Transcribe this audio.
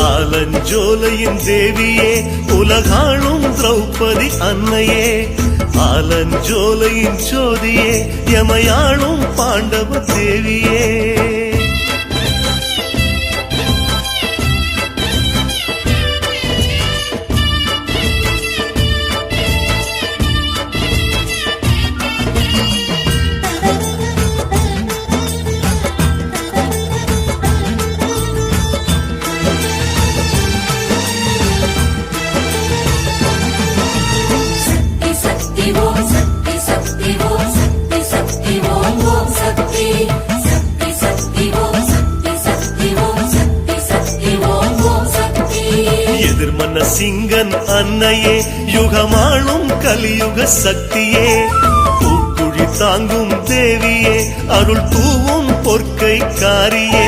ஆலஞ்சோலையின் தேவியே உலகாளும் திரௌபதி அன்னையே ஆலஞ்சோலையின் ஜோதியே யமையாளும் பாண்டவ தேவியே எதிர்மன்ன சிங்கன் அன்னையே யுகமாளும் கலியுக சக்தியே பூக்குழி தாங்கும் தேவியே அருள் தூவும் பொற்கை காரியே